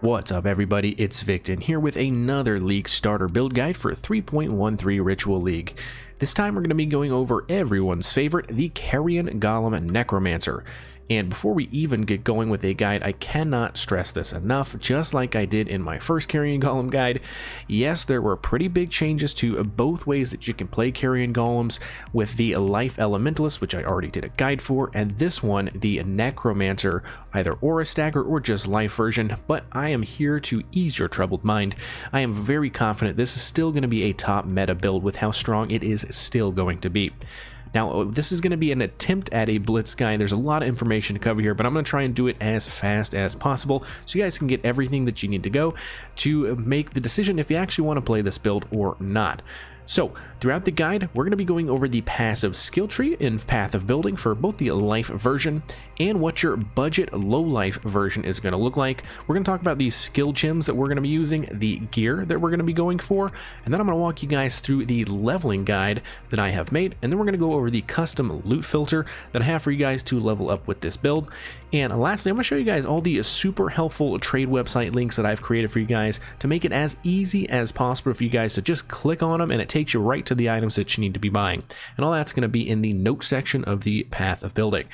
What's up everybody, it's Victon here with another League starter build guide for 3.13 Ritual League. This time we're going to be going over everyone's favorite, the Carrion Golem Necromancer. And before we even get going with a guide, I cannot stress this enough, just like I did in my first Carrion Golem guide. Yes, there were pretty big changes to both ways that you can play Carrion Golems, with the Life Elementalist, which I already did a guide for, and this one, the Necromancer, either Aura Stagger or just Life version, but I am here to ease your troubled mind. I am very confident this is still going to be a top meta build with how strong it is still going to be. Now, this is going to be an attempt at a blitz guide. There's a lot of information to cover here, but I'm going to try and do it as fast as possible so you guys can get everything that you need to go to make the decision if you actually want to play this build or not. So, throughout the guide, we're going to be going over the passive skill tree in Path of Building for both the Life version and what your budget low life version is going to look like. We're going to talk about these skill gems that we're going to be using, the gear that we're going to be going for, and then I'm going to walk you guys through the leveling guide that I have made, and then we're going to go over the custom loot filter that I have for you guys to level up with this build. And lastly, I'm going to show you guys all the super helpful trade website links that I've created for you guys to make it as easy as possible for you guys to just click on them and it takes you right to the items that you need to be buying. And all that's going to be in the notes section of the Path of Building.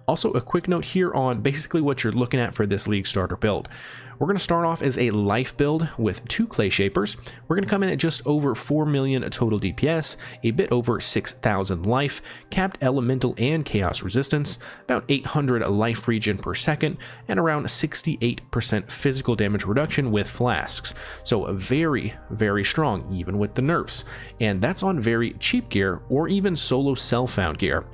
Also, a quick note here on basically what you're looking at for this League starter build. We're going to start off as a life build with 2 clay shapers. We're going to come in at just over 4 million total DPS, a bit over 6,000 life, capped elemental and chaos resistance, about 800 life regen per second, and around 68% physical damage reduction with flasks. So very, very strong, even with the nerfs. And that's on very cheap gear or even solo self-found gear.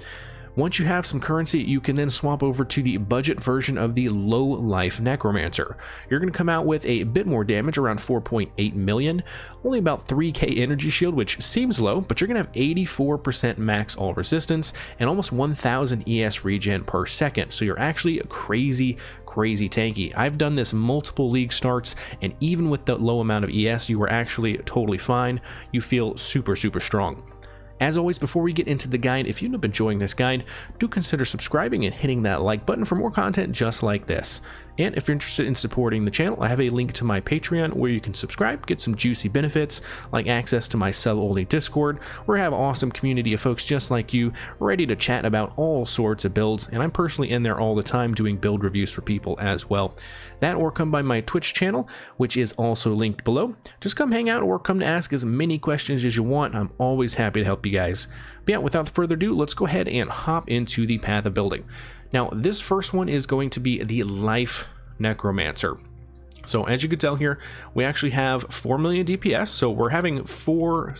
Once you have some currency, you can then swap over to the budget version of the low life Necromancer. You're going to come out with a bit more damage, around 4.8 million, only about 3k energy shield, which seems low, but you're going to have 84% max all resistance and almost 1000 ES regen per second. So you're actually crazy tanky. I've done this multiple league starts, and even with the low amount of ES, you were actually totally fine. You feel super strong. As always, before we get into the guide, if you end up enjoying this guide, do consider subscribing and hitting that like button for more content just like this. And if you're interested in supporting the channel, I have a link to my Patreon where you can subscribe, get some juicy benefits like access to my sub-only Discord, where I have an awesome community of folks just like you ready to chat about all sorts of builds, and I'm personally in there all the time doing build reviews for people as well. That or come by my Twitch channel, which is also linked below. Just come hang out or come to ask as many questions as you want. I'm always happy to help you guys. But yeah, without further ado, let's go ahead and hop into the Path of Building. Now, this first one is going to be the Life Necromancer. So as you can tell here, we actually have 4 million DPS, so we're having 4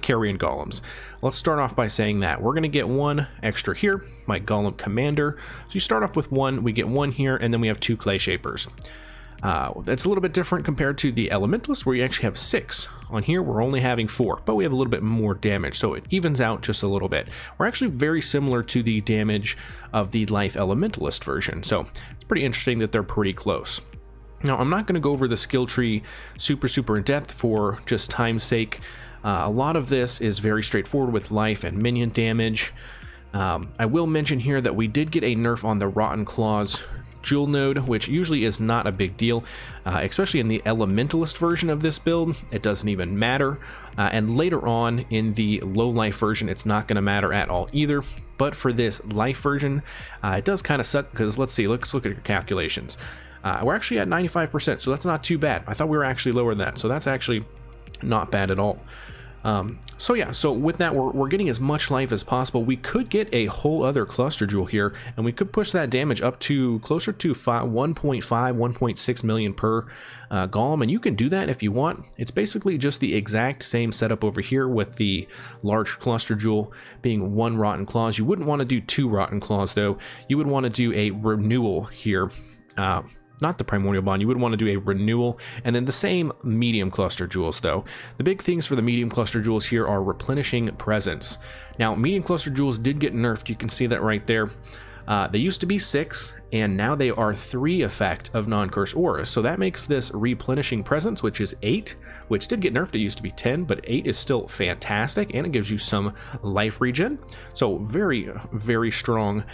Carrion Golems. Let's start off by saying that we're going to get 1 extra here, my Golem Commander. So you start off with 1, we get 1 here, and then we have 2 Clay Shapers. That's a little bit different compared to the Elementalist, where you actually have 6. On here, we're only having 4, but we have a little bit more damage, so it evens out just a little bit. We're actually very similar to the damage of the Life Elementalist version, so it's pretty interesting that they're pretty close. Now, I'm not going to go over the skill tree super in depth for just time's sake. A lot of this is very straightforward with life and minion damage. I will mention here that we did get a nerf on the Rotten Claws Jewel node, which usually is not a big deal, especially in the Elementalist version of this build. It doesn't even matter, and later on in the low life version, it's not going to matter at all either. But for this life version, it does kind of suck because let's look at your calculations. We're actually at 95%, so that's not too bad. I thought we were actually lower than that, so that's actually not bad at all. So yeah, so with that, we're getting as much life as possible. We could get a whole other cluster jewel here, and we could push that damage up to closer to 1.6 million per golem, and you can do that if you want. It's basically just the exact same setup over here with the large cluster jewel being 1 Rotten Claws. You wouldn't want to do 2 Rotten Claws though. You would want to do a renewal here. Not the primordial bond, you would want to do a renewal, and then the same medium cluster jewels though. The big things for the medium cluster jewels here are replenishing presence. Now, medium cluster jewels did get nerfed, you can see that right there. They used to be 6, and now they are 3 effect of non-curse auras, so that makes this replenishing presence, which is 8, which did get nerfed. It used to be 10, but 8 is still fantastic, and it gives you some life regen. So very strong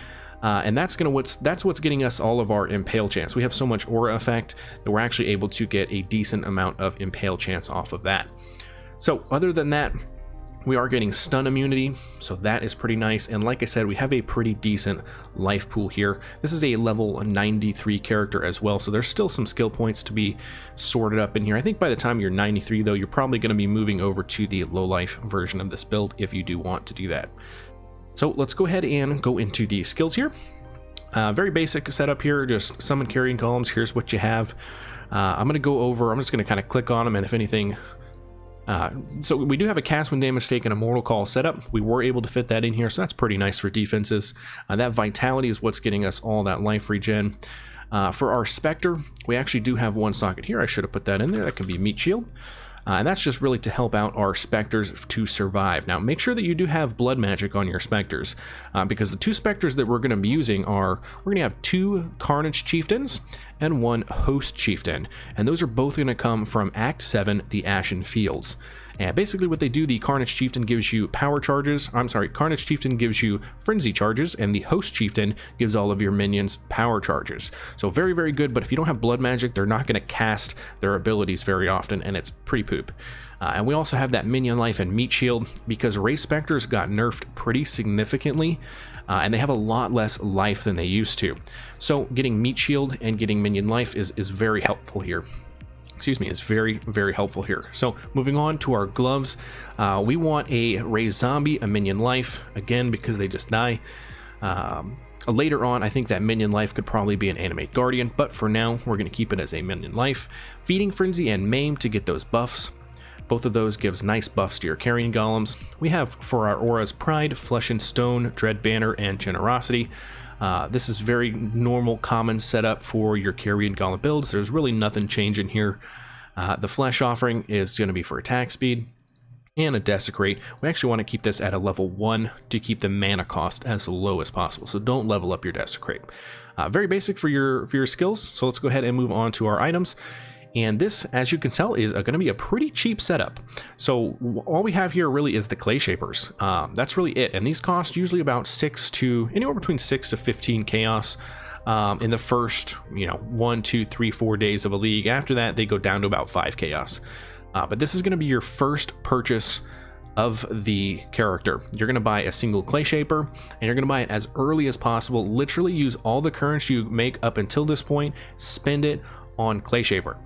And that's what's getting us all of our impale chance. We have so much aura effect that we're actually able to get a decent amount of impale chance off of that. So other than that, we are getting stun immunity, so that is pretty nice. And like I said, we have a pretty decent life pool here. This is a level 93 character as well, so there's still some skill points to be sorted up in here. I think by the time you're 93 though, you're probably going to be moving over to the low life version of this build if you do want to do that. So let's go ahead and go into the skills here. Very basic setup here, just summon Carrion Golems. Here's what you have. I'm just going to kind of click on them, and if anything, so we do have a cast when damage taken, a mortal call setup. We were able to fit that in here, so that's pretty nice for defenses. That vitality is what's getting us all that life regen. For our Spectre, we actually do have one socket here. I should have put that in there. That can be Meat Shield. And that's just really to help out our Spectres to survive. Now, make sure that you do have blood magic on your Spectres, because the two Spectres that we're going to be using are, we're going to have 2 Carnage Chieftains and 1 Host Chieftain, and those are both going to come from Act 7, the Ashen Fields. And basically what they do, the Carnage Chieftain gives you power charges, Carnage Chieftain gives you frenzy charges, and the Host Chieftain gives all of your minions power charges. So very, very good, but if you don't have blood magic, they're not going to cast their abilities very often, and it's pretty poop. And we also have that minion life and meat shield, because Race Spectres got nerfed pretty significantly, and they have a lot less life than they used to. So getting meat shield and getting minion life is very helpful here. Excuse me, is very, very helpful here. So moving on to our gloves, we want a raised zombie, a minion life, again, because they just die. Later on, I think that minion life could probably be an animate guardian, but for now, we're going to keep it as a minion life. Feeding frenzy and maim to get those buffs. Both of those gives nice buffs to your Carrion Golems. We have for our auras Pride, Flesh and Stone, Dread Banner, and Generosity. This is very normal, common setup for your Carrion Golem builds. There's really nothing changing here. The Flesh offering is going to be for attack speed, and a Desecrate. We actually want to keep this at a level 1 to keep the mana cost as low as possible, so don't level up your Desecrate. Very basic for your skills, so let's go ahead and move on to our items. And this, as you can tell, is going to be a pretty cheap setup. So all we have here really is the clay shapers. That's really it. And these cost usually about anywhere between 6 to 15 chaos in the first, 1, 2, 3, 4 days of a league. After that, they go down to about 5 chaos. But this is going to be your first purchase of the character. You're going to buy a single clay shaper, and you're going to buy it as early as possible. Literally use all the currency you make up until this point, spend it on clay shaper.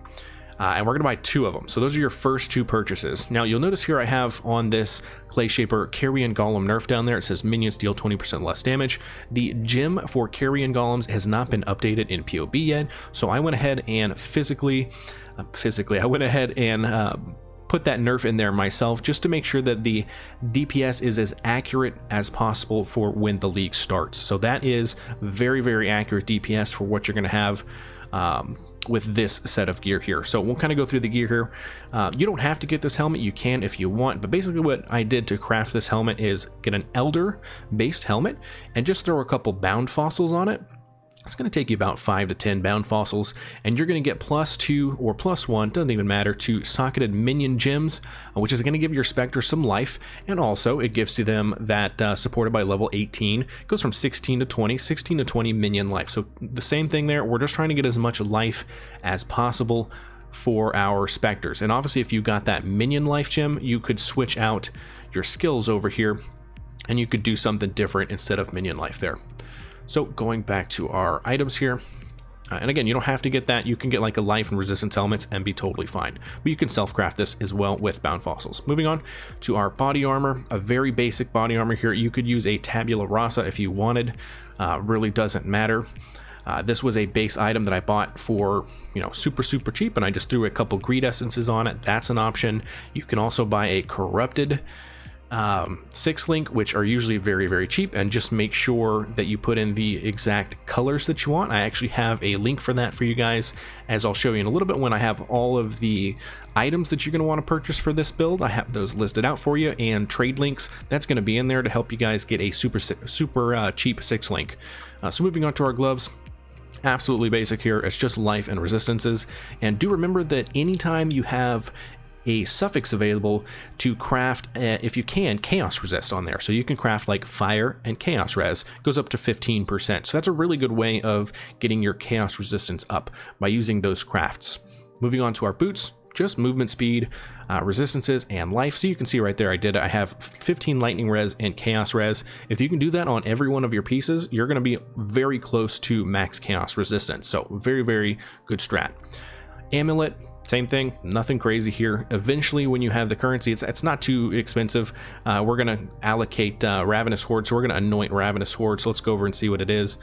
And we're going to buy 2 of them. So those are your first 2 purchases. Now you'll notice here I have on this clay shaper Carrion Golem nerf down there. It says minions deal 20% less damage. The gem for Carrion Golems has not been updated in POB yet. So I went ahead and I went ahead and put that nerf in there myself, just to make sure that the DPS is as accurate as possible for when the league starts. So that is very, very accurate DPS for what you're going to have with this set of gear here. So we'll kind of go through the gear here. You don't have to get this helmet, you can if you want, but basically what I did to craft this helmet is get an Elder based helmet and just throw a couple bound fossils on it. It's going to take you about 5 to 10 bound fossils, and you're going to get +2 or +1, doesn't even matter, to socketed minion gems, which is going to give your Spectre some life, and also it gives to them that supported by level 18, it goes from 16 to 20 minion life. So the same thing there, we're just trying to get as much life as possible for our Spectres. And obviously if you got that minion life gem, you could switch out your skills over here, and you could do something different instead of minion life there. So going back to our items here, and again, you don't have to get that. You can get like a life and resistance helmets and be totally fine. But you can self-craft this as well with bound fossils. Moving on to our body armor, a very basic body armor here. You could use a tabula rasa if you wanted. Really doesn't matter. This was a base item that I bought for, super cheap, and I just threw a couple greed essences on it. That's an option. You can also buy a corrupted 6 link, which are usually very, very cheap, and just make sure that you put in the exact colors that you want. I actually have a link for that for you guys, as I'll show you in a little bit when I have all of the items that you're going to want to purchase for this build. I have those listed out for you, and trade links, that's going to be in there to help you guys get a super cheap 6 link. So moving on to our gloves. Absolutely basic here. It's just life and resistances, and do remember that anytime you have a suffix available to craft, if you can, chaos resist on there. So you can craft like fire and chaos res. It goes up to 15%. So that's a really good way of getting your chaos resistance up by using those crafts. Moving on to our boots, just movement speed, resistances, and life. So you can see right there, I have 15 lightning res and chaos res. If you can do that on every one of your pieces, you're going to be very close to max chaos resistance. So very, very good strat. Amulet, same thing, nothing crazy here. Eventually, when you have the currency, it's not too expensive. We're going to allocate Ravenous Horde, so we're going to anoint Ravenous Horde. So let's go over and see what it is.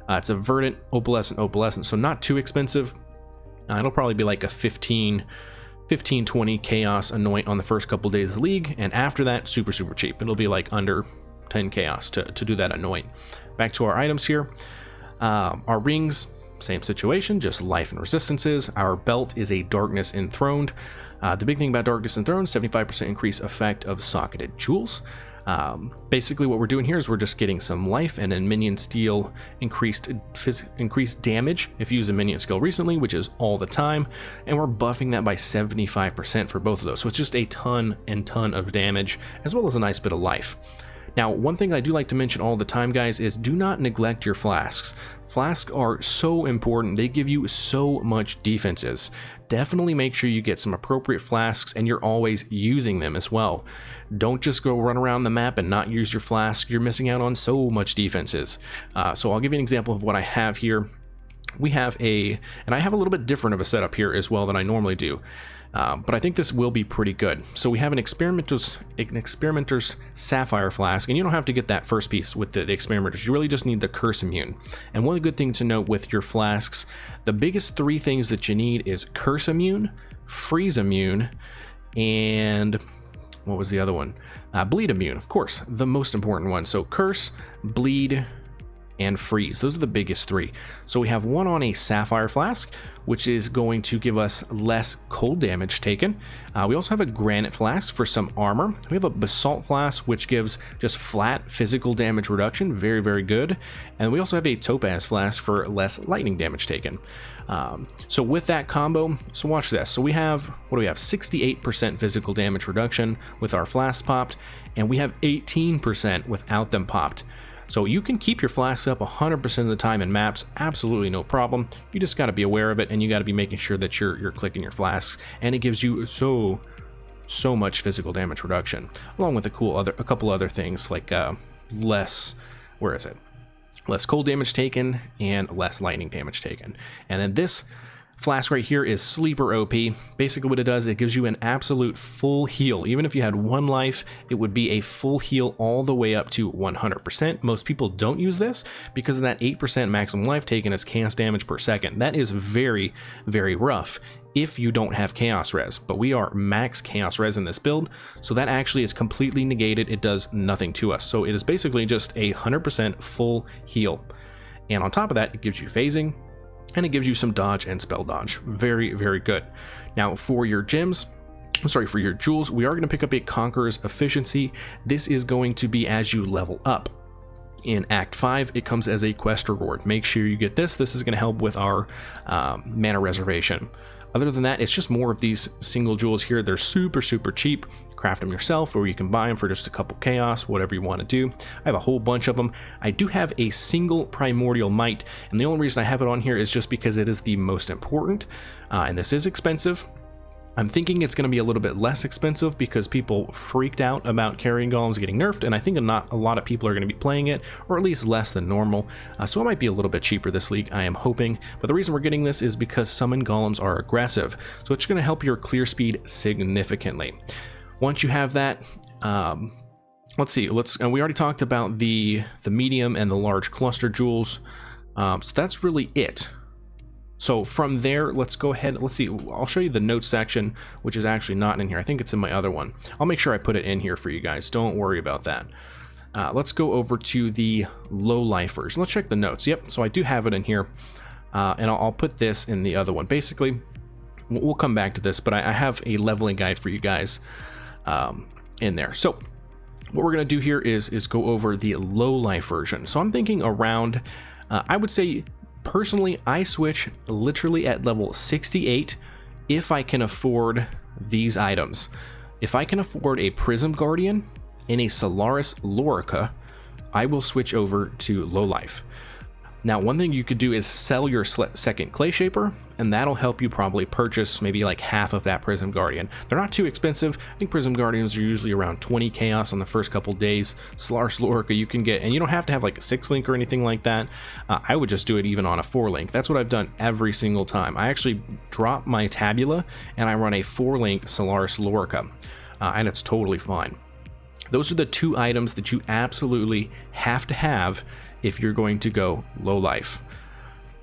It's a Verdant, Opalescent, so not too expensive. It'll probably be like a 15-20 chaos anoint on the first couple days of the league, and after that, super cheap. It'll be like under 10 chaos to do that anoint. Back to our items here. Our rings, same situation, just life and resistances. Our belt is a Darkness Enthroned. The big thing about Darkness Enthroned, 75% increase effect of socketed jewels. Basically what we're doing here is we're just getting some life, and then minion steal increased damage if you use a minion skill recently, which is all the time, and we're buffing that by 75% for both of those. So it's just a ton of damage, as well as a nice bit of life. Now, one thing I do like to mention all the time, guys, is do not neglect your flasks. Flasks are so important. They give you so much defenses. Definitely make sure you get some appropriate flasks and you're always using them as well. Don't just go run around the map and not use your flask. You're missing out on so much defenses. So I'll give you an example of what I have here. We have and I have a little bit different of a setup here as well than I normally do. But I think this will be pretty good. So we have an Experimenter's Sapphire Flask, and you don't have to get that first piece with the Experimenters. You really just need the Curse Immune. And one good thing to note with your flasks, the biggest three things that you need is Curse Immune, Freeze Immune, and what was the other one? Bleed Immune, of course, the most important one. So Curse, Bleed, and Freeze. Those are the biggest three. So we have one on a Sapphire Flask, which is going to give us less cold damage taken. We also have a Granite Flask for some armor. We have a Basalt Flask, which gives just flat physical damage reduction. Very, very good. And we also have a Topaz Flask for less lightning damage taken. So with that combo, so watch this. So we have, what do we have? 68% physical damage reduction with our flasks popped, and we have 18% without them popped. So you can keep your flasks up 100% of the time in maps, absolutely no problem. You just got to be aware of it, and you got to be making sure that you're clicking your flasks, and it gives you so much physical damage reduction, along with a couple other things like less cold damage taken and less lightning damage taken. And then this flask right here is Sleeper OP. Basically what it does, it gives you an absolute full heal. Even if you had 1 life, it would be a full heal all the way up to 100%. Most people don't use this because of that 8% maximum life taken as chaos damage per second. That is very, very rough if you don't have chaos res, but we are max chaos res in this build, so that actually is completely negated. It does nothing to us. So it is basically just a 100% full heal. And on top of that, it gives you phasing, and it gives you some dodge and spell dodge. Very, very good. Now for your gems, for your jewels, we are going to pick up a Conqueror's Efficiency. This is going to be as you level up. In Act 5, it comes as a quest reward. Make sure you get this. This is going to help with our mana reservation. Other than that, it's just more of these single jewels here. They're super cheap. Craft them yourself, or you can buy them for just a couple chaos, whatever you want to do. I have a whole bunch of them. I do have a single Primordial Might, and the only reason I have it on here is just because it is the most important, and this is expensive. I'm thinking it's going to be a little bit less expensive because people freaked out about Carrion Golems getting nerfed, and I think not a lot of people are going to be playing it, or at least less than normal, so it might be a little bit cheaper this league, I am hoping. But the reason we're getting this is because Summon Golems are aggressive, so it's going to help your clear speed significantly. Once you have that, let's see, we already talked about the medium and the large cluster jewels, so that's really it. So from there, let's go ahead, let's see, I'll show you the notes section, which is actually not in here. I think it's in my other one. I'll make sure I put it in here for you guys. Don't worry about that. Let's go over to the low lifers. Let's check the notes. Yep, so I do have it in here, and I'll put this in the other one. Basically, we'll come back to this, but I have a leveling guide for you guys in there. So what we're going to do here is go over the low life version. So I'm thinking around, I would say, personally, I switch literally at level 68 if I can afford these items. If I can afford a Prism Guardian and a Solaris Lorica, I will switch over to low life. Now, one thing you could do is sell your second Clay Shaper, and that'll help you probably purchase maybe like half of that Prism Guardian. They're not too expensive. I think Prism Guardians are usually around 20 Chaos on the first couple days. Solaris Lorica you can get, and you don't have to have like a 6-link or anything like that. I would just do it even on a 4-link. That's what I've done every single time. I actually drop my Tabula, and I run a 4-link Solaris Lorica, and it's totally fine. Those are the 2 items that you absolutely have to have if you're going to go low life.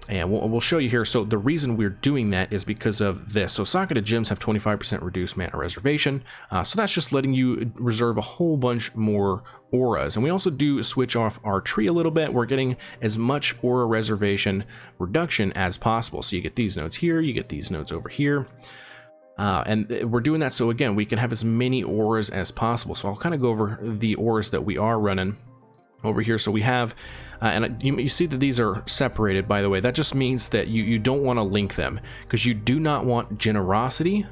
And we'll show you here. So the reason we're doing that is because of this. So Socketed Gems have 25% reduced mana reservation. So that's just letting you reserve a whole bunch more auras. And we also do switch off our tree a little bit. We're getting as much aura reservation reduction as possible. So you get these nodes here, you get these nodes over here. And we're doing that so again we can have as many auras as possible. So I'll kind of go over the auras that we are running over here. So we have and you see that these are separated, by the way. That just means that you don't want to link them, because you do not want Generosity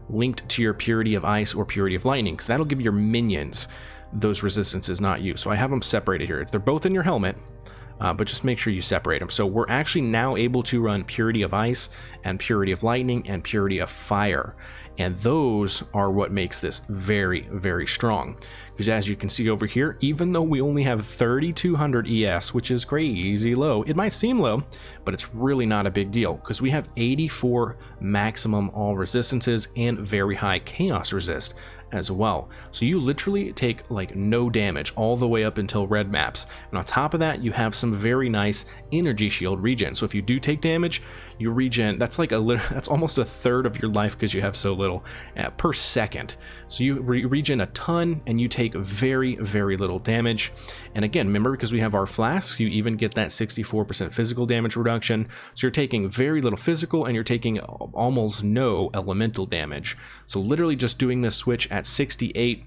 linked to your Purity of Ice or Purity of Lightning, because that'll give your minions those resistances, not you. So I have them separated here. They're both in your helmet, but just make sure you separate them. So we're actually now able to run Purity of Ice and Purity of Lightning and Purity of Fire. And those are what makes this very, very strong. Because as you can see over here, even though we only have 3,200 ES, which is crazy low, it might seem low, but it's really not a big deal, because we have 84 maximum all resistances and very high chaos resist as well. So you literally take like no damage all the way up until red maps. And on top of that, you have some very nice energy shield regen. So if you do take damage, you regen, that's like that's almost a third of your life, because you have so little per second. So you regen a ton, and you take very, very little damage. And again, remember, because we have our flasks, you even get that 64% physical damage reduction. So you're taking very little physical, and you're taking almost no elemental damage. So literally just doing this switch at 68,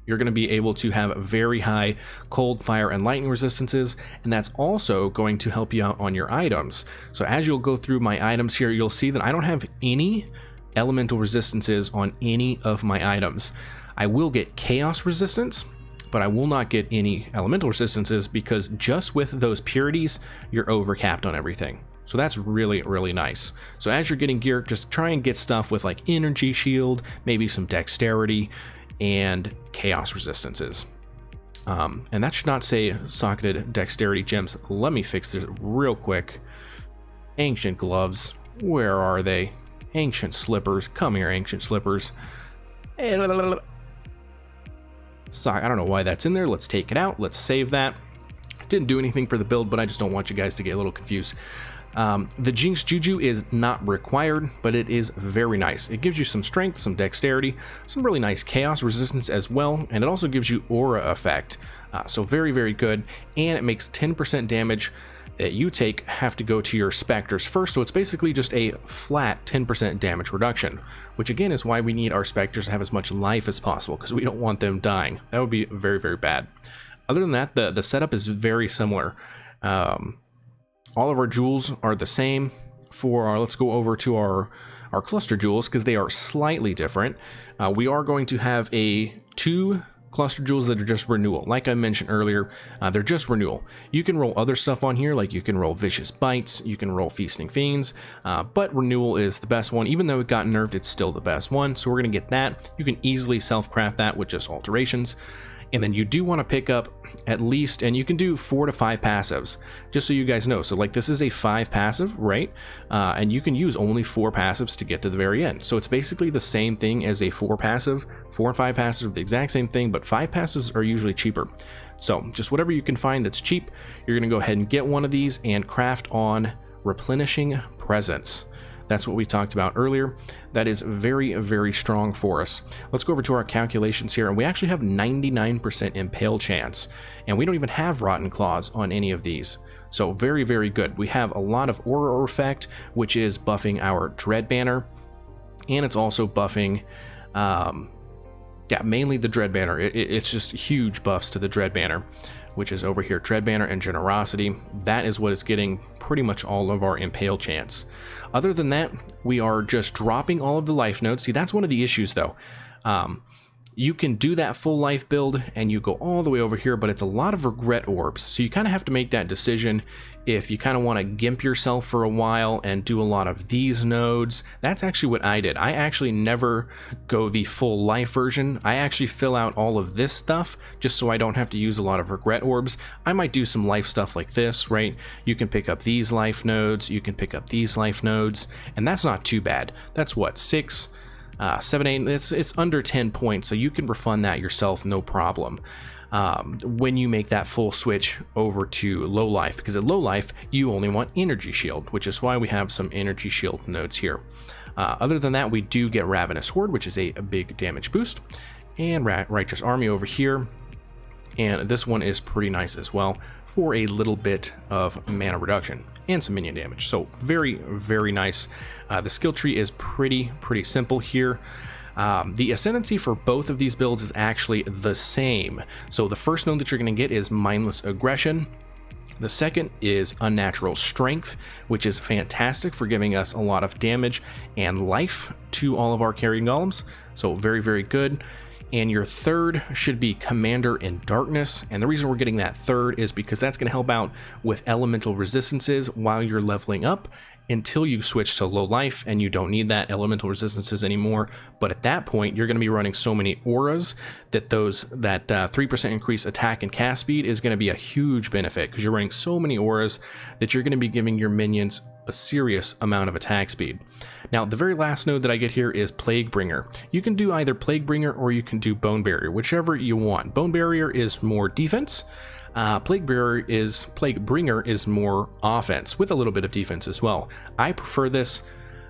you're going to be able to have very high cold, fire, and lightning resistances, and that's also going to help you out on your items. So as you'll go through my items here, you'll see that I don't have any elemental resistances on any of my items. I will get chaos resistance, but I will not get any elemental resistances, because just with those purities, you're overcapped on everything. So that's really, really nice. So as you're getting gear, just try and get stuff with like energy shield, maybe some dexterity, and chaos resistances. And that should not say Socketed Dexterity Gems. Let me fix this real quick. Ancient Gloves, where are they? Ancient Slippers, come here, Ancient Slippers. Sorry, I don't know why that's in there. Let's take it out. Let's save that. Didn't do anything for the build, but I just don't want you guys to get a little confused. The Jinx Juju is not required, but it is very nice. It gives you some strength, some dexterity, some really nice chaos resistance as well, and it also gives you aura effect. So very, very good, and it makes 10% damage that you take have to go to your specters first. So it's basically just a flat 10% damage reduction, which again is why we need our specters to have as much life as possible, because we don't want them dying. That would be very, very bad. Other than that, the setup is very similar. All of our jewels are the same. For our, let's go over to our cluster jewels, because they are slightly different. We are going to have two cluster jewels that are just renewal. Like I mentioned earlier, they're just renewal. You can roll other stuff on here, like you can roll Vicious Bites, you can roll Feasting Fiends, but renewal is the best one. Even though it got nerfed, it's still the best one. So we're gonna get that. You can easily self-craft that with just alterations. And then you do want to pick up at least, and you can do 4 to 5 passives, just so you guys know. So like this is a 5 passive, right? And you can use only 4 passives to get to the very end. So it's basically the same thing as a 4 passive. 4 and 5 passives are the exact same thing, but 5 passives are usually cheaper. So just whatever you can find that's cheap, you're going to go ahead and get one of these and craft on Replenishing Presence. That's what we talked about earlier. That is very, very strong for us. Let's go over to our calculations here, and we actually have 99% impale chance, and we don't even have Rotten Claws on any of these. So very, very good. We have a lot of aura effect, which is buffing our Dread Banner, and it's also buffing, Yeah, mainly the Dread Banner. It's just huge buffs to the Dread Banner, which is over here. Dread Banner and Generosity. That is what is getting pretty much all of our Impale chance. Other than that, we are just dropping all of the life nodes. See, that's one of the issues though. You can do that full life build and you go all the way over here, but it's a lot of regret orbs. So you kind of have to make that decision if you kind of want to gimp yourself for a while and do a lot of these nodes. That's actually what I did. I actually never go the full life version. I actually fill out all of this stuff just so I don't have to use a lot of regret orbs. I might do some life stuff like this, right? You can pick up these life nodes, you can pick up these life nodes, and that's not too bad. That's what, 6, 7, 8, it's under 10 points, so you can refund that yourself, no problem. When you make that full switch over to low life, because at low life you only want energy shield, which is why we have some energy shield nodes here. Other than that, we do get Ravenous Horde, which is a big damage boost, and Righteous Army over here, and this one is pretty nice as well for a little bit of mana reduction and some minion damage. So very, very nice. The skill tree is pretty simple here. The ascendancy for both of these builds is actually the same. So the first node that you're going to get is Mindless Aggression. The second is Unnatural Strength, which is fantastic for giving us a lot of damage and life to all of our Carrion Golems. So very, very good. And your third should be Commander in Darkness. And the reason we're getting that third is because that's going to help out with elemental resistances while you're leveling up until you switch to low life and you don't need that elemental resistances anymore. But at that point, you're going to be running so many auras that that 3% increased attack and cast speed is going to be a huge benefit, because you're running so many auras that you're going to be giving your minions a serious amount of attack speed. Now, the very last node that I get here is Plaguebringer. You can do either Plaguebringer or you can do Bone Barrier, whichever you want. Bone Barrier is more defense. Plaguebringer is more offense with a little bit of defense as well. I prefer this.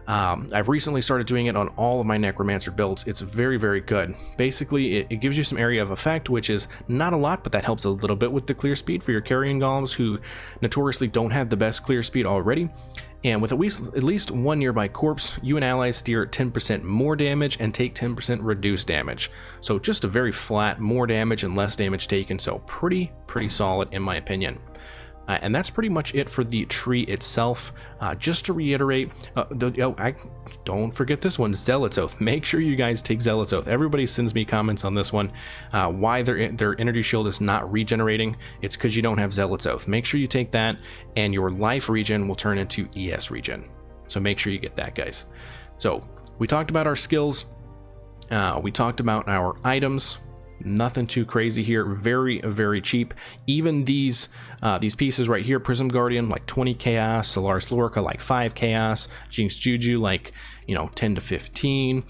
I've recently started doing it on all of my Necromancer builds. It's very, very good. Basically, it gives you some area of effect, which is not a lot, but that helps a little bit with the clear speed for your Carrion Golems, who notoriously don't have the best clear speed already. And with at least one nearby corpse, you and allies deal 10% more damage and take 10% reduced damage. So just a very flat, more damage and less damage taken. So pretty solid in my opinion. And that's pretty much it for the tree itself. Just to reiterate, don't forget this one, Zealot's Oath. Make sure you guys take Zealot's Oath. Everybody sends me comments on this one, why their energy shield is not regenerating. It's because you don't have Zealot's Oath. Make sure you take that, and your life regen will turn into ES regen. So make sure you get that, guys. So we talked about our skills. We talked about our items. Nothing too crazy here. Very, very cheap. Even these pieces right here, Prism Guardian like 20 chaos, Solaris Lorca like 5 chaos, Jinx Juju like 10 to 15.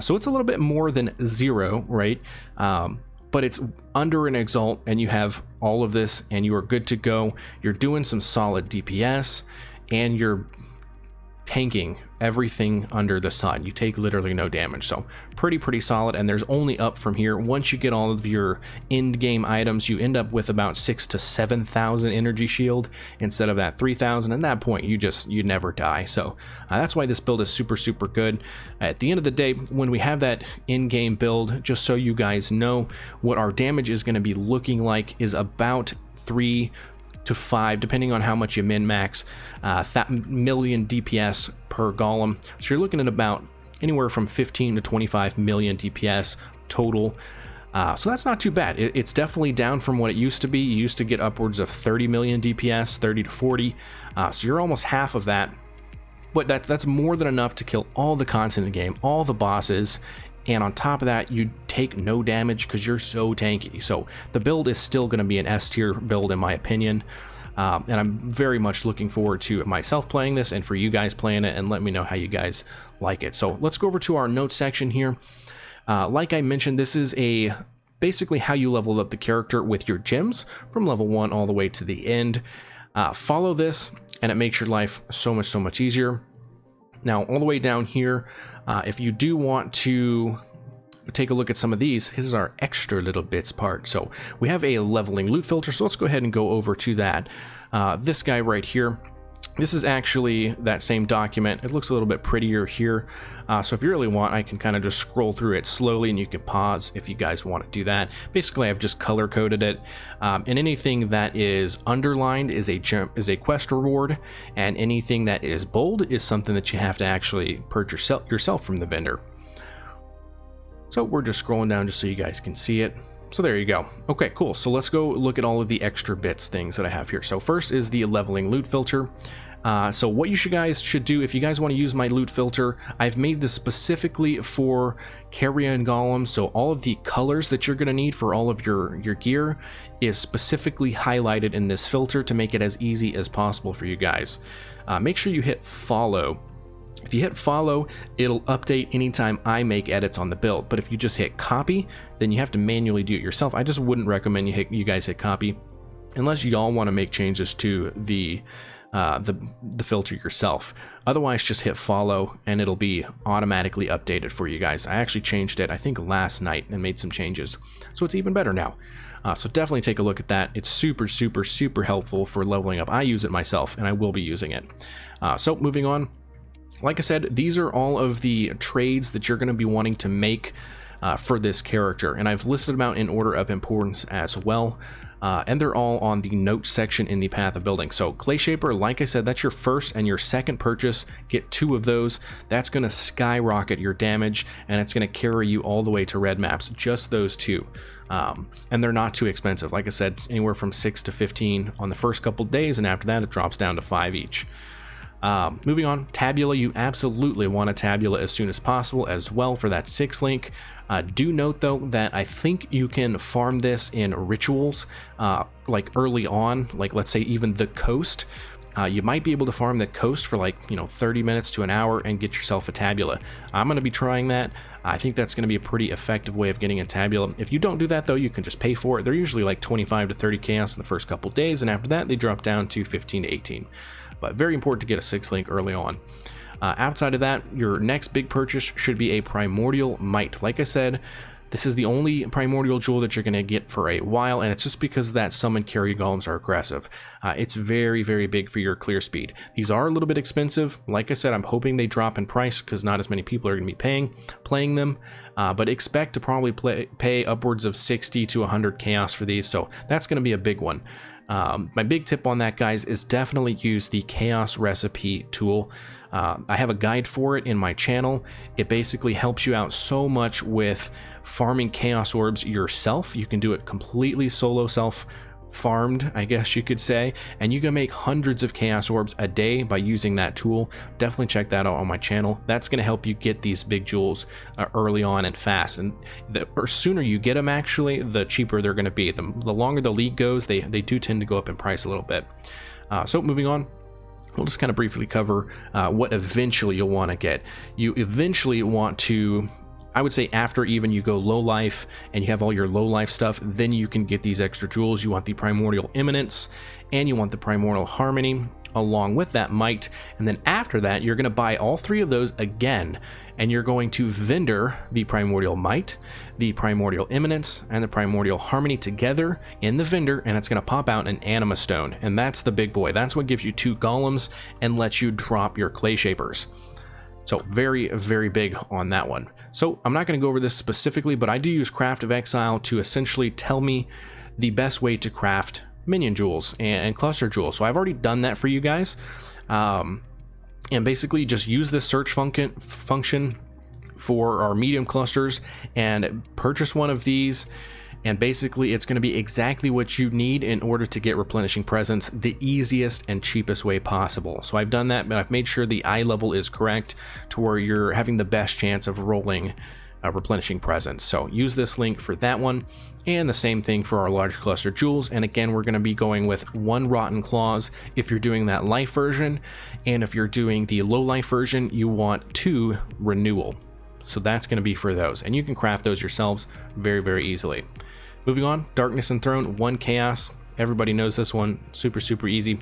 So it's a little bit more than 0, right? But it's under an Exalt, and you have all of this, and you are good to go. You're doing some solid DPS, and you're tanking everything under the sun. You take literally no damage, so pretty solid. And there's only up from here. Once you get all of your end game items, you end up with about 6,000 to 7,000 energy shield instead of that 3,000. At that point, you never die. So that's why this build is super good. At the end of the day, when we have that in-game build, just so you guys know, what our damage is going to be looking like is about 3 to 5, depending on how much you min-max, million DPS per golem. So you're looking at about anywhere from 15 to 25 million DPS total. So that's not too bad. It's definitely down from what it used to be. You used to get upwards of 30 million DPS, 30 to 40. So you're almost half of that. But that's more than enough to kill all the content in the game, all the bosses. And on top of that, you take no damage because you're so tanky. So the build is still going to be an S tier build in my opinion. And I'm very much looking forward to myself playing this and for you guys playing it, and let me know how you guys like it. So let's go over to our notes section here. Like I mentioned, this is basically how you level up the character with your gems from level 1 all the way to the end. Follow this and it makes your life so much easier. Now, all the way down here, if you do want to take a look at some of these, this is our extra little bits part. So we have a leveling loot filter, so let's go ahead and go over to that. This guy right here, This is actually that same document. It looks a little bit prettier here. So if you really want, I can kind of just scroll through it slowly, and you can pause if you guys want to do that. Basically, I've just color coded it. And anything that is underlined is a quest reward, and anything that is bold is something that you have to actually purchase yourself from the vendor. So we're just scrolling down just so you guys can see it. So there you go. Okay, cool. So let's go look at all of the extra bits things that I have here. So first is the leveling loot filter. So what you guys should do if you guys want to use my loot filter, I've made this specifically for Carrion Golems. So all of the colors that you're going to need for all of your gear is specifically highlighted in this filter to make it as easy as possible for you guys. Make sure you hit follow. If you hit follow, it'll update anytime I make edits on the build. But if you just hit copy, then you have to manually do it yourself. I just wouldn't recommend you guys hit copy unless y'all want to make changes to the filter yourself. Otherwise, just hit follow and it'll be automatically updated for you guys. I actually changed it, I think, last night and made some changes, so it's even better now. So definitely take a look at that. It's super, super, super helpful for leveling up. I use it myself and I will be using it. So moving on. Like I said, these are all of the trades that you're going to be wanting to make for this character, and I've listed them out in order of importance as well, and they're all on the notes section in the path of building. So Clay Shaper, like I said, that's your first and your second purchase. Get 2 of those. That's going to skyrocket your damage, and it's going to carry you all the way to red maps, just those 2. And they're not too expensive. Like I said, anywhere from 6 to 15 on the first couple days, and after that it drops down to 5 each. Moving on, Tabula, you absolutely want a Tabula as soon as possible as well for that 6 link. Do note though that I think you can farm this in rituals like early on, like let's say even the coast. You might be able to farm the coast for like 30 minutes to an hour and get yourself a Tabula. I'm going to be trying that. I think that's going to be a pretty effective way of getting a Tabula. If you don't do that though, you can just pay for it. They're usually like 25 to 30 chaos in the first couple days, and after that they drop down to 15 to 18. But very important to get a 6 link early on. Outside of that, your next big purchase should be a Primordial Might. Like I said, this is the only primordial jewel that you're going to get for a while, and it's just because that summon carry golems are aggressive. It's very, very big for your clear speed. These are a little bit expensive. Like I said, I'm hoping they drop in price because not as many people are going to be playing them, but expect to probably pay upwards of 60 to 100 chaos for these, so that's going to be a big one. My big tip on that, guys, is definitely use the chaos recipe tool. I have a guide for it in my channel. It basically helps you out so much with farming chaos orbs yourself. You can do it completely solo farmed, I guess you could say, and you can make hundreds of chaos orbs a day by using that tool. Definitely check that out on my channel. That's going to help you get these big jewels early on and fast, and the sooner you get them, actually, the cheaper they're going to be. The longer the league goes, they do tend to go up in price a little bit. So moving on, we'll just kind of briefly cover what eventually you'll want to get. You eventually want to, I would say, after even you go low life and you have all your low life stuff, then you can get these extra jewels. You want the Primordial Imminence and you want the Primordial Harmony along with that Might, and then after that you're going to buy all 3 of those again, and you're going to vendor the Primordial Might, the Primordial Imminence, and the Primordial Harmony together in the vendor, and it's going to pop out an Anima Stone, and that's the big boy. That's what gives you 2 golems and lets you drop your Clay Shapers. So very, very big on that one. So I'm not going to go over this specifically, but I do use Craft of Exile to essentially tell me the best way to craft minion jewels and cluster jewels. So I've already done that for you guys. And basically just use this search function for our medium clusters and purchase one of these. And basically it's going to be exactly what you need in order to get replenishing presence the easiest and cheapest way possible. So I've done that, but I've made sure the eye level is correct to where you're having the best chance of rolling replenishing presence. So use this link for that one, and the same thing for our large cluster jewels. And again, we're going to be going with 1 Rotten Claws if you're doing that life version, and if you're doing the low life version, you want 2 Renewal. So that's going to be for those, and you can craft those yourselves very, very easily. Moving on, Darkness Enthroned, 1 Chaos. Everybody knows this one. Super, super easy.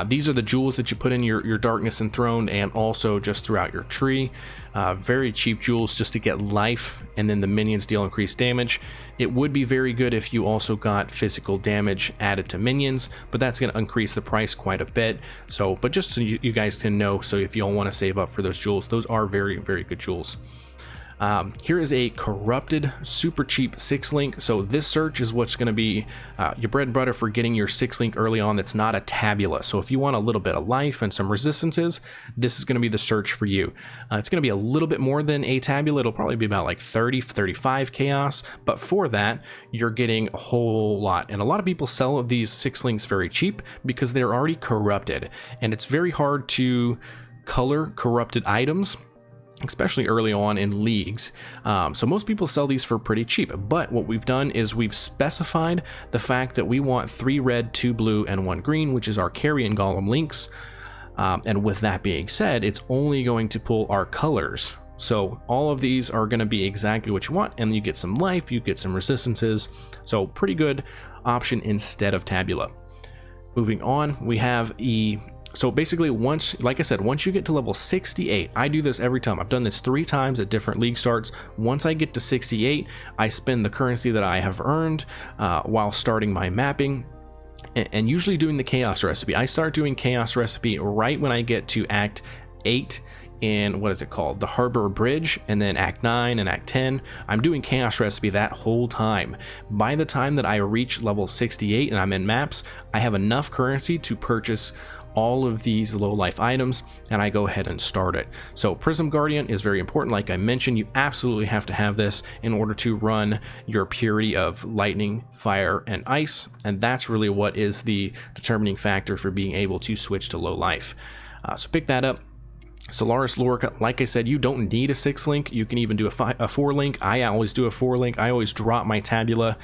These are the jewels that you put in your Darkness Enthroned and also just throughout your tree. Very cheap jewels just to get life, and then the minions deal increased damage. It would be very good if you also got physical damage added to minions, but that's going to increase the price quite a bit. So, but just so you guys can know, so if you all want to save up for those jewels, those are very, very good jewels. Here is a corrupted super cheap 6-link. So this search is what's going to be your bread and butter for getting your 6-link early on that's not a tabula. So if you want a little bit of life and some resistances, this is going to be the search for you. It's going to be a little bit more than a tabula. It'll probably be about like 30-35 chaos, but for that you're getting a whole lot. And a lot of people sell these 6-links very cheap because they're already corrupted, and it's very hard to color corrupted items, especially early on in leagues. So most people sell these for pretty cheap, but what we've done is we've specified the fact that we want 3 red, 2 blue, and 1 green, which is our Carrion Golem links. And with that being said, it's only going to pull our colors. So all of these are going to be exactly what you want, and you get some life, you get some resistances. So pretty good option instead of tabula. Moving on, we have so basically, like I said, once you get to level 68, I do this every time. I've done this 3 times at different league starts. Once I get to 68, I spend the currency that I have earned while starting my mapping, and usually doing the chaos recipe. I start doing chaos recipe right when I get to Act 8 in, what is it called, the Harbor Bridge, and then Act 9 and Act 10. I'm doing chaos recipe that whole time. By the time that I reach level 68 and I'm in maps, I have enough currency to purchase all of these low life items, and I go ahead and start it. So Prism Guardian is very important. Like I mentioned, you absolutely have to have this in order to run your purity of lightning, fire, and ice, and that's really what is the determining factor for being able to switch to low life. So pick that up. Solaris Lorca, like I said, you don't need a 6-link. You can even do a 4-link. I always do a 4-link. I always drop my tabula.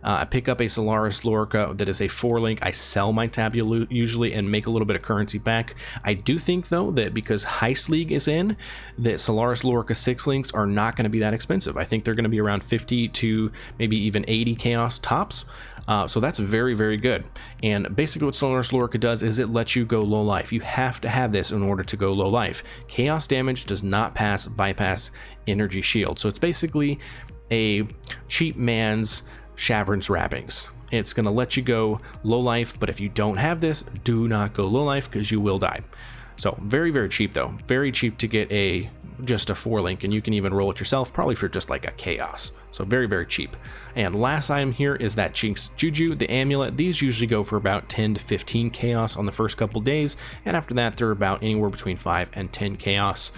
I pick up a Solaris Lorca that is a 4-link. I sell my tabula usually and make a little bit of currency back. I do think though that because Heist League is in, that Solaris Lorca 6-links are not going to be that expensive. I think they're going to be around 50 to maybe even 80 chaos tops. So that's very, very good. And basically what Solaris Lorca does is it lets you go low life. You have to have this in order to go low life. Chaos damage does not bypass energy shield. So it's basically a cheap man's Shavron's wrappings. It's going to let you go low life, but if you don't have this, do not go low life because you will die. So very, very cheap though. Very cheap to get just a 4-link, and you can even roll it yourself, probably for just like a chaos. So very, very cheap. And last item here is that Jinx Juju, the amulet. These usually go for about 10 to 15 chaos on the first couple days, and after that they're about anywhere between 5 and 10 chaos.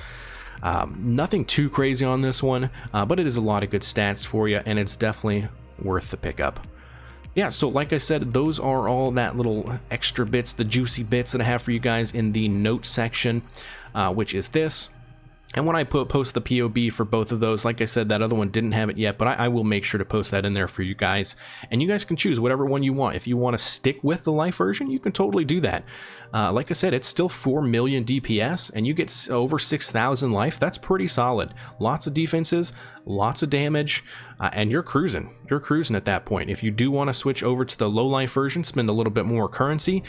Nothing too crazy on this one, but it is a lot of good stats for you, and it's definitely worth the pickup. Yeah, so like I said, those are all that little extra bits, the juicy bits that I have for you guys in the notes section, which is this. And when I post the POB for both of those, like I said, that other one didn't have it yet, but I will make sure to post that in there for you guys. And you guys can choose whatever one you want. If you want to stick with the life version, you can totally do that. Like I said, it's still 4 million DPS, and you get over 6,000 life. That's pretty solid. Lots of defenses, lots of damage, and you're cruising. You're cruising at that point. If you do want to switch over to the low life version, spend a little bit more currency,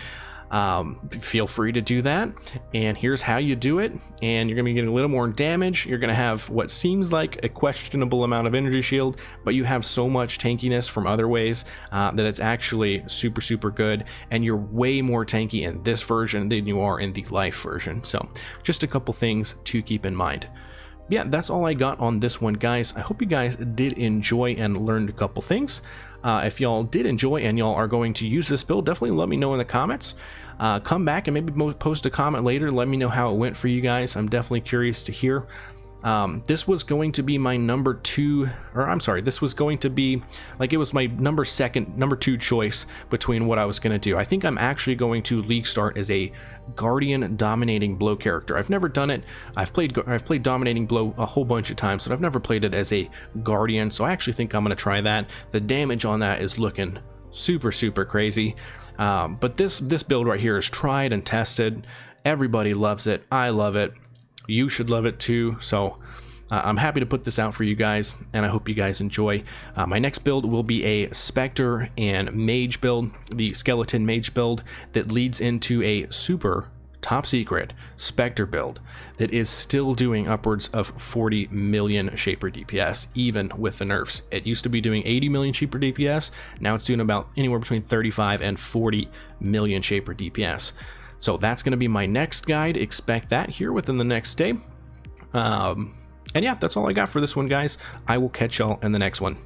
feel free to do that. And here's how you do it. And you're gonna be getting a little more damage. You're gonna have what seems like a questionable amount of energy shield, but you have so much tankiness from other ways that it's actually super, super good. And you're way more tanky in this version than you are in the life version. So just a couple things to keep in mind. Yeah, that's all I got on this one, guys. I hope you guys did enjoy and learned a couple things. If y'all did enjoy and y'all are going to use this build, definitely let me know in the comments. Come back and maybe post a comment later. Let me know how it went for you guys. I'm definitely curious to hear. This was going to be my this was going to be, like, it was my number 2 choice between what I was going to do. I think I'm actually going to league start as a Guardian dominating blow character. I've never done it. I've played dominating blow a whole bunch of times, but I've never played it as a Guardian, so I actually think I'm going to try that. The damage on that is looking super, super crazy. But this build right here is tried and tested. Everybody loves it. I love it. You should love it too. So I'm happy to put this out for you guys, and I hope you guys enjoy. My next build will be a Spectre and Mage build, the Skeleton Mage build that leads into a super top secret Spectre build that is still doing upwards of 40 million Shaper DPS, even with the nerfs. It used to be doing 80 million Shaper DPS, now it's doing about anywhere between 35 and 40 million Shaper DPS. So that's going to be my next guide. Expect that here within the next day. And yeah, that's all I got for this one, guys. I will catch y'all in the next one.